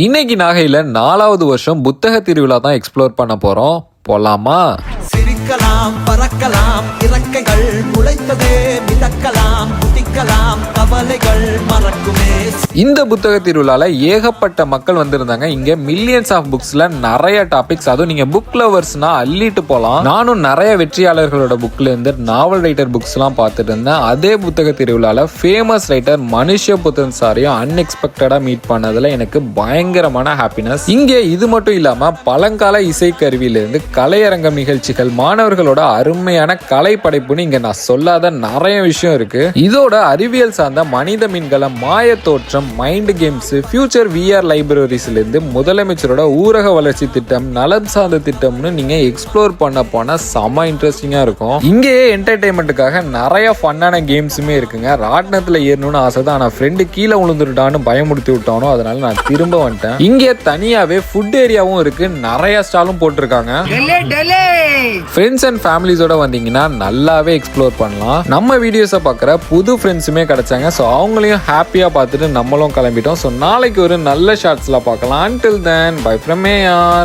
இன்னைக்கு நாகையில 4வது வருஷம் புத்தக திருவிழா தான் எக்ஸ்ப்ளோர் பண்ண போறோம். போலாமா? சிரிக்கலாம், பறக்கலாம், இறக்கைகள் முளைத்ததே, மிதக்கலாம், குதிக்கலாம், கவலைகள் மறக்குமே. இந்த புத்தக திருவிழால ஏகப்பட்ட மக்கள் வந்திருந்தாங்க. இங்க மில்லியன்ஸ் ஆஃப் புக்ஸ்ல நிறைய டாபிக்ஸ், அதுவும் நீங்க புக் லவர்ஸ்னா அள்ளிட்டு போலாம். நானும் நிறைய வெற்றியாளர்களோட புக்ல இருந்து நாவல் ரைட்டர் புக்ஸ் எல்லாம் பார்த்துட்டு இருந்தேன். அதே புத்தக திருவிழால ஃபேமஸ் ரைட்டர் மனுஷபுத்திரன் சாரையும் அன்எக்ஸ்பெக்டடா மீட் பண்ணதுல எனக்கு பயங்கரமான ஹாப்பினஸ். இங்க இது மட்டும் இல்லாம பழங்கால இசை கருவியிலிருந்து கலையரங்கம் நிகழ்ச்சிகள், மாணவர்களோட அருமையான கலை படைப்புன்னு இங்க நான் சொல்லாத நிறைய விஷயம் இருக்கு. இதோட அறிவியல் சார்ந்த மனித மீன்கள, மாய தோற்றம், மைண்ட் கேம்ஸ், ஃபியூச்சர் VR லைப்ரரிஸ்ல இருந்து முதலமைச்சரோட ஊரக வளர்ச்சி திட்டம், நலம் சார்ந்த திட்டம்னு நீங்க எக்ஸ்ப்ளோர் பண்ண போனா செம இன்ட்ரெஸ்டிங்கா இருக்கும். இங்கேயே என்டர்டைன்மெண்ட்டுக்காக நிறைய ஃபன்னான கேம்ஸுமே இருக்குங்க. ராட்னத்துல ஏறணும்னு ஆசை தான், ஆனா ஃப்ரெண்டு கீழே விழுந்துட்டான்னு பயமுடுத்தி விட்டானோ, அதனால நான் திரும்ப வந்துட்டேன். இங்கே தனியாவே ஃபுட் ஏரியாவும் இருக்கு, நிறைய ஸ்டாலும் போட்டிருக்காங்க. ஃப்ரெண்ட்ஸ் அண்ட் ஃபேமிலிஸோட வந்தீங்கன்னா நல்லாவே எக்ஸ்ப்ளோர் பண்ணலாம். நம்ம வீடியோஸை பார்க்குற புது ஃப்ரெண்ட்ஸுமே கிடைச்சாங்க. ஸோ அவங்களையும் ஹாப்பியா பார்த்துட்டு நம்மளும் கிளம்பிட்டோம். ஸோ நாளைக்கு ஒரு நல்ல ஷார்ட்ஸ்ல பார்க்கலாம். Until then, bye from AR.